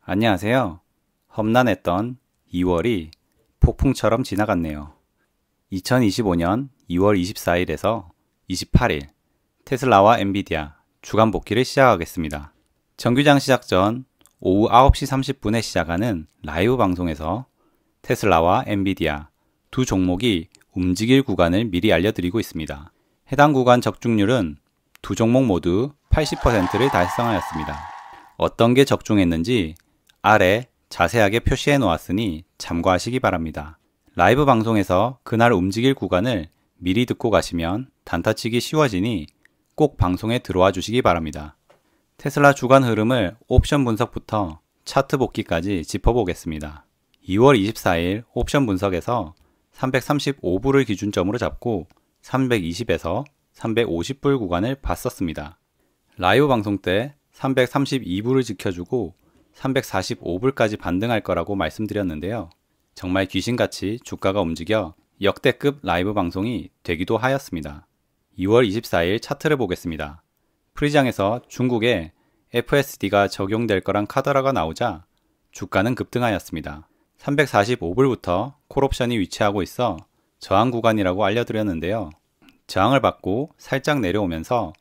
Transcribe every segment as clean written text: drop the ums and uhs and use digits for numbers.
안녕하세요. 험난했던 2월이 폭풍처럼 지나갔네요. 2025년 2월 24일에서 28일 테슬라와 엔비디아 주간 복귀를 시작하겠습니다. 정규장 시작 전 오후 9시 30분에 시작하는 라이브 방송에서 테슬라와 엔비디아 두 종목이 움직일 구간을 미리 알려드리고 있습니다. 해당 구간 적중률은 두 종목 모두 80%를 달성하였습니다. 어떤 게 적중했는지 아래 자세하게 표시해 놓았으니 참고하시기 바랍니다. 라이브 방송에서 그날 움직일 구간을 미리 듣고 가시면 단타치기 쉬워지니 꼭 방송에 들어와 주시기 바랍니다. 테슬라 주간 흐름을 옵션 분석부터 차트 복귀까지 짚어보겠습니다. 2월 24일 옵션 분석에서 335불을 기준점으로 잡고 320에서 350불 구간을 봤었습니다. 라이브 방송 때 332불을 지켜주고 345불까지 반등할 거라고 말씀드렸는데요. 정말 귀신같이 주가가 움직여 역대급 라이브 방송이 되기도 하였습니다. 2월 24일 차트를 보겠습니다. 프리장에서 중국에 FSD가 적용될 거란 카더라가 나오자 주가는 급등하였습니다. 345불부터 콜옵션이 위치하고 있어 저항 구간이라고 알려드렸는데요. 저항을 받고 살짝 내려오면서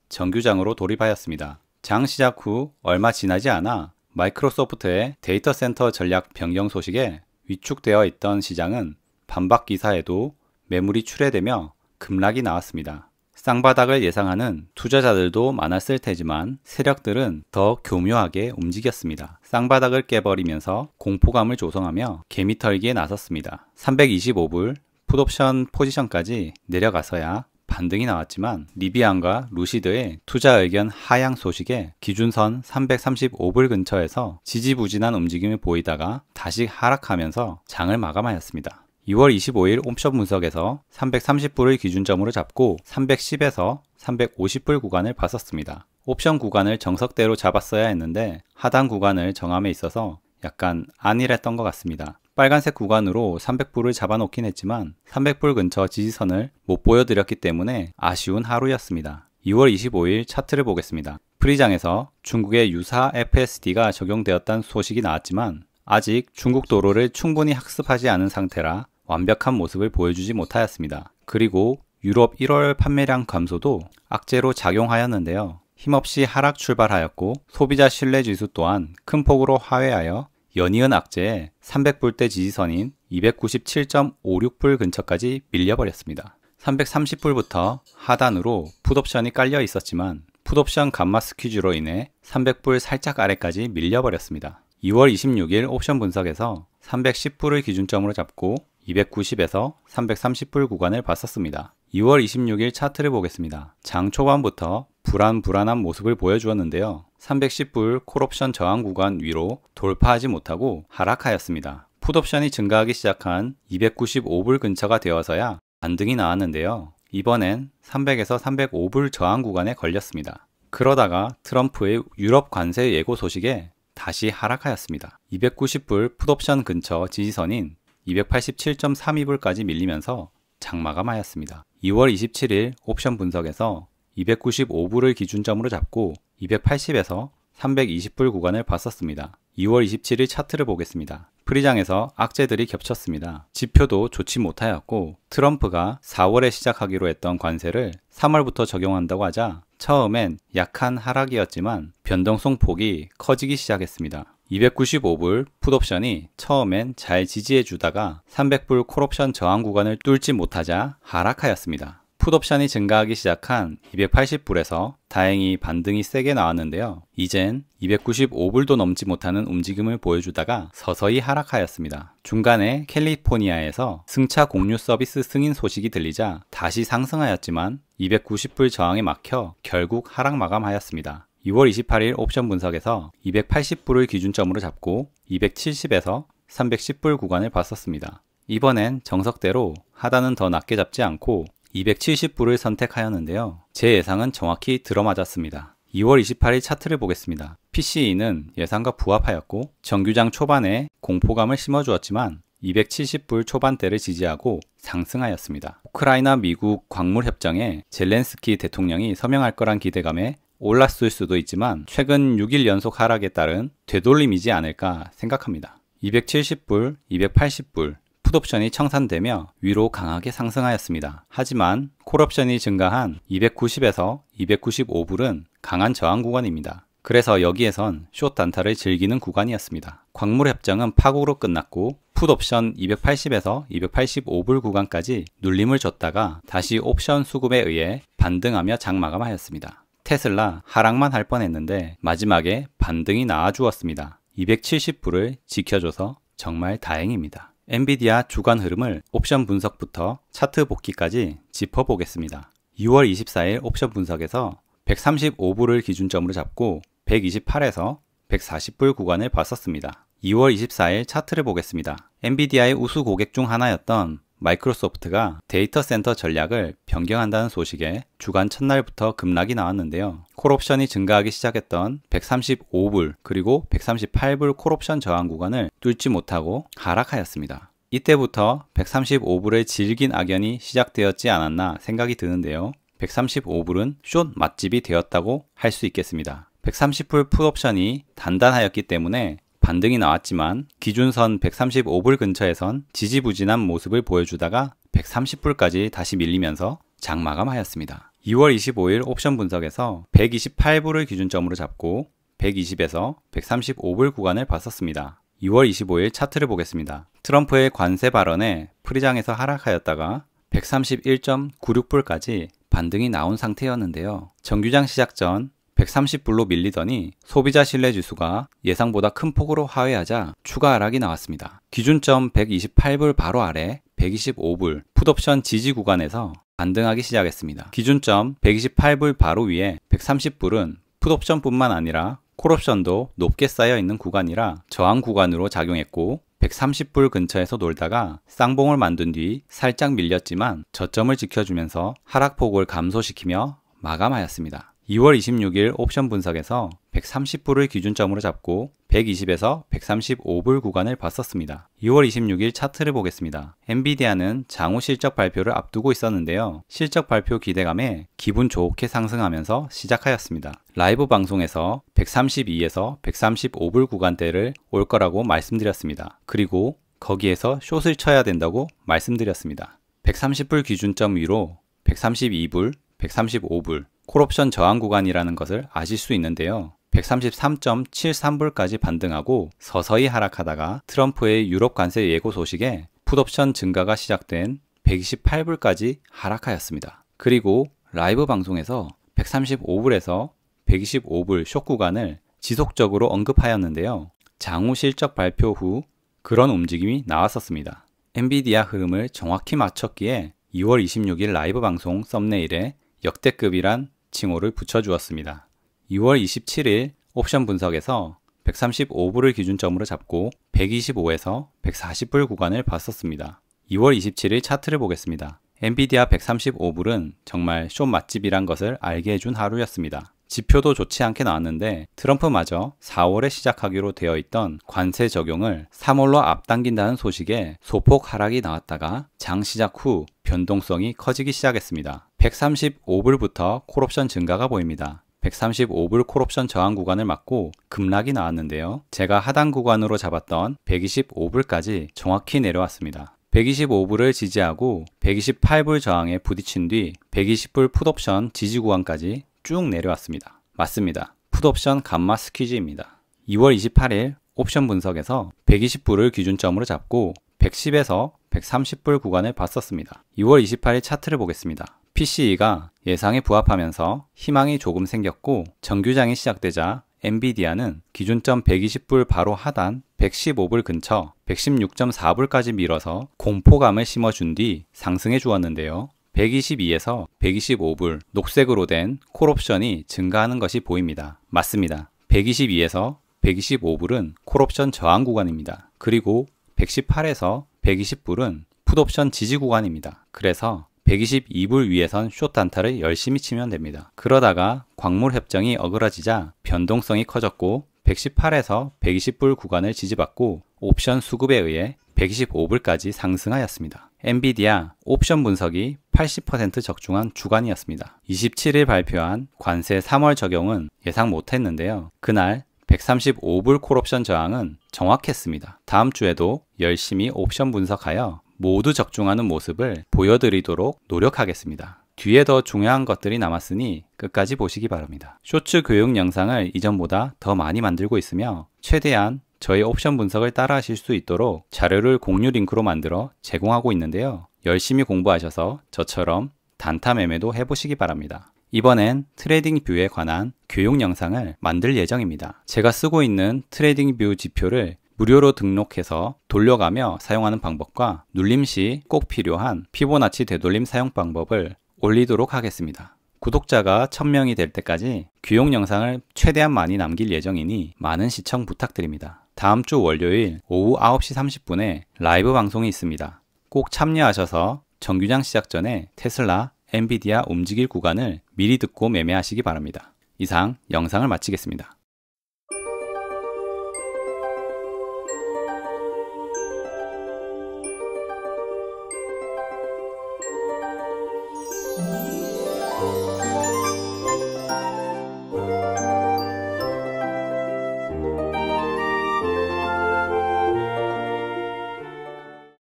정규장으로 돌입하였습니다. 장 시작 후 얼마 지나지 않아 마이크로소프트의 데이터 센터 전략 변경 소식에 위축되어 있던 시장은 반박 기사에도 매물이 출회되며 급락이 나왔습니다. 쌍바닥을 예상하는 투자자들도 많았을 테지만 세력들은 더 교묘하게 움직였습니다. 쌍바닥을 깨버리면서 공포감을 조성하며 개미털기에 나섰습니다. 325불 풋옵션 포지션까지 내려가서야 반등이 나왔지만 리비안과 루시드의 투자 의견 하향 소식에 기준선 335불 근처에서 지지부진한 움직임을 보이다가 다시 하락하면서 장을 마감하였습니다. 2월 25일 옵션 분석에서 330불을 기준점으로 잡고 310에서 350불 구간을 봤었습니다. 옵션 구간을 정석대로 잡았어야 했는데 하단 구간을 정함에 있어서 약간 안일했던 것 같습니다. 빨간색 구간으로 300불을 잡아놓긴 했지만 300불 근처 지지선을 못 보여드렸기 때문에 아쉬운 하루였습니다. 2월 25일 차트를 보겠습니다. 프리장에서 중국의 유사 FSD가 적용되었다는 소식이 나왔지만 아직 중국 도로를 충분히 학습하지 않은 상태라 완벽한 모습을 보여주지 못하였습니다. 그리고 유럽 1월 판매량 감소도 악재로 작용하였는데요. 힘없이 하락 출발하였고 소비자 신뢰지수 또한 큰 폭으로 하회하여 연이은 악재에 300불대 지지선인 297.56불 근처까지 밀려버렸습니다. 330불부터 하단으로 풋옵션이 깔려 있었지만 풋옵션 감마 스퀴즈로 인해 300불 살짝 아래까지 밀려버렸습니다. 2월 26일 옵션 분석에서 310불을 기준점으로 잡고 290에서 330불 구간을 봤었습니다. 2월 26일 차트를 보겠습니다. 장 초반부터 불안한 모습을 보여주었는데요. 310불 콜옵션 저항 구간 위로 돌파하지 못하고 하락하였습니다. 풋옵션이 증가하기 시작한 295불 근처가 되어서야 반등이 나왔는데요. 이번엔 300에서 305불 저항 구간에 걸렸습니다. 그러다가 트럼프의 유럽 관세 예고 소식에 다시 하락하였습니다. 290불 풋옵션 근처 지지선인 287.32불까지 밀리면서 장마감하였습니다. 2월 27일 옵션 분석에서 295불을 기준점으로 잡고 280에서 320불 구간을 봤었습니다. 2월 27일 차트를 보겠습니다. 프리장에서 악재들이 겹쳤습니다. 지표도 좋지 못하였고 트럼프가 4월에 시작하기로 했던 관세를 3월부터 적용한다고 하자 처음엔 약한 하락이었지만 변동성 폭이 커지기 시작했습니다. 295불 풋옵션이 처음엔 잘 지지해 주다가 300불 콜옵션 저항 구간을 뚫지 못하자 하락하였습니다. 풋옵션이 증가하기 시작한 280불에서 다행히 반등이 세게 나왔는데요. 이젠 295불도 넘지 못하는 움직임을 보여주다가 서서히 하락하였습니다. 중간에 캘리포니아에서 승차 공유 서비스 승인 소식이 들리자 다시 상승하였지만 290불 저항에 막혀 결국 하락 마감하였습니다. 2월 28일 옵션 분석에서 280불을 기준점으로 잡고 270에서 310불 구간을 봤었습니다. 이번엔 정석대로 하단은 더 낮게 잡지 않고 270불을 선택하였는데요. 제 예상은 정확히 들어맞았습니다. 2월 28일 차트를 보겠습니다. PCE는 예상과 부합하였고 정규장 초반에 공포감을 심어주었지만 270불 초반대를 지지하고 상승하였습니다. 우크라이나 미국 광물 협정에 젤렌스키 대통령이 서명할 거란 기대감에 올랐을 수도 있지만 최근 6일 연속 하락에 따른 되돌림이지 않을까 생각합니다. 270불, 280불 풋옵션이 청산되며 위로 강하게 상승하였습니다. 하지만 콜옵션이 증가한 290에서 295불은 강한 저항 구간입니다. 그래서 여기에선 숏 단타를 즐기는 구간이었습니다. 광물 협정은 파국으로 끝났고 풋옵션 280에서 285불 구간까지 눌림을 줬다가 다시 옵션 수급에 의해 반등하며 장마감하였습니다. 테슬라 하락만 할 뻔했는데 마지막에 반등이 나와주었습니다. 270불을 지켜줘서 정말 다행입니다. 엔비디아 주간 흐름을 옵션 분석부터 차트 복귀까지 짚어보겠습니다. 2월 24일 옵션 분석에서 135불을 기준점으로 잡고 128에서 140불 구간을 봤었습니다. 2월 24일 차트를 보겠습니다. 엔비디아의 우수 고객 중 하나였던 마이크로소프트가 데이터 센터 전략을 변경한다는 소식에 주간 첫날부터 급락이 나왔는데요. 콜옵션이 증가하기 시작했던 135불 그리고 138불 콜옵션 저항 구간을 뚫지 못하고 하락하였습니다. 이때부터 135불의 질긴 악연이 시작되었지 않았나 생각이 드는데요. 135불은 숏 맛집이 되었다고 할 수 있겠습니다. 130불 풋옵션이 단단하였기 때문에 반등이 나왔지만 기준선 135불 근처에선 지지부진한 모습을 보여주다가 130불까지 다시 밀리면서 장마감하였습니다. 2월 25일 옵션 분석에서 128불을 기준점으로 잡고 120에서 135불 구간을 봤었습니다. 2월 25일 차트를 보겠습니다. 트럼프의 관세 발언에 프리장에서 하락하였다가 131.96불까지 반등이 나온 상태였는데요. 정규장 시작 전 130불로 밀리더니 소비자 신뢰지수가 예상보다 큰 폭으로 하회하자 추가 하락이 나왔습니다. 기준점 128불 바로 아래 125불 풋옵션 지지 구간에서 반등하기 시작했습니다. 기준점 128불 바로 위에 130불은 풋옵션뿐만 아니라 콜옵션도 높게 쌓여 있는 구간이라 저항 구간으로 작용했고 130불 근처에서 놀다가 쌍봉을 만든 뒤 살짝 밀렸지만 저점을 지켜주면서 하락폭을 감소시키며 마감하였습니다. 2월 26일 옵션 분석에서 130불을 기준점으로 잡고 120에서 135불 구간을 봤었습니다. 2월 26일 차트를 보겠습니다. 엔비디아는 장후 실적 발표를 앞두고 있었는데요. 실적 발표 기대감에 기분 좋게 상승하면서 시작하였습니다. 라이브 방송에서 132에서 135불 구간대를 올 거라고 말씀드렸습니다. 그리고 거기에서 숏을 쳐야 된다고 말씀드렸습니다. 130불 기준점 위로 132불, 135불 콜옵션 저항 구간이라는 것을 아실 수 있는데요. 133.73불까지 반등하고 서서히 하락하다가 트럼프의 유럽 관세 예고 소식에 풋옵션 증가가 시작된 128불까지 하락하였습니다. 그리고 라이브 방송에서 135불에서 125불 숏 구간을 지속적으로 언급하였는데요. 장후 실적 발표 후 그런 움직임이 나왔었습니다. 엔비디아 흐름을 정확히 맞췄기에 2월 26일 라이브 방송 썸네일에 역대급이란 칭호를 붙여주었습니다. 2월 27일 옵션 분석에서 135불을 기준점으로 잡고 125에서 140불 구간을 봤었습니다. 2월 27일 차트를 보겠습니다. 엔비디아 135불은 정말 숏 맛집이란 것을 알게 해준 하루였습니다. 지표도 좋지 않게 나왔는데 트럼프마저 4월에 시작하기로 되어 있던 관세 적용을 3월로 앞당긴다는 소식에 소폭 하락이 나왔다가 장 시작 후 변동성이 커지기 시작했습니다. 135불부터 콜옵션 증가가 보입니다. 135불 콜옵션 저항 구간을 맞고 급락이 나왔는데요. 제가 하단 구간으로 잡았던 125불까지 정확히 내려왔습니다. 125불을 지지하고 128불 저항에 부딪힌 뒤 120불 풋옵션 지지 구간까지 쭉 내려왔습니다. 맞습니다. 풋옵션 감마 스퀴즈입니다. 2월 28일 옵션 분석에서 120불을 기준점으로 잡고 110에서 130불 구간을 봤었습니다. 2월 28일 차트를 보겠습니다. PCE가 예상에 부합하면서 희망이 조금 생겼고 정규장이 시작되자 엔비디아는 기준점 120불 바로 하단 115불 근처 116.4불까지 밀어서 공포감을 심어준 뒤 상승해 주었는데요. 122에서 125불 녹색으로 된 콜옵션이 증가하는 것이 보입니다. 맞습니다. 122에서 125불은 콜옵션 저항 구간입니다. 그리고 118에서 120불은 풋옵션 지지 구간입니다. 그래서 122불 위에선 숏 단타를 열심히 치면 됩니다. 그러다가 광물 협정이 어그러지자 변동성이 커졌고 118에서 120불 구간을 지지받고 옵션 수급에 의해 125불까지 상승하였습니다. 엔비디아 옵션 분석이 80% 적중한 주간이었습니다. 27일 발표한 관세 3월 적용은 예상 못했는데요. 그날 135불 콜옵션 저항은 정확했습니다. 다음 주에도 열심히 옵션 분석하여 모두 적중하는 모습을 보여드리도록 노력하겠습니다. 뒤에 더 중요한 것들이 남았으니 끝까지 보시기 바랍니다. 쇼츠 교육 영상을 이전보다 더 많이 만들고 있으며 최대한 저희 옵션 분석을 따라 하실 수 있도록 자료를 공유 링크로 만들어 제공하고 있는데요. 열심히 공부하셔서 저처럼 단타 매매도 해보시기 바랍니다. 이번엔 트레이딩 뷰에 관한 교육 영상을 만들 예정입니다. 제가 쓰고 있는 트레이딩 뷰 지표를 무료로 등록해서 돌려가며 사용하는 방법과 눌림 시 꼭 필요한 피보나치 되돌림 사용 방법을 올리도록 하겠습니다. 구독자가 1000명이 될 때까지 교육 영상을 최대한 많이 남길 예정이니 많은 시청 부탁드립니다. 다음 주 월요일 오후 9시 30분에 라이브 방송이 있습니다. 꼭 참여하셔서 정규장 시작 전에 테슬라, 엔비디아 움직일 구간을 미리 듣고 매매하시기 바랍니다. 이상 영상을 마치겠습니다.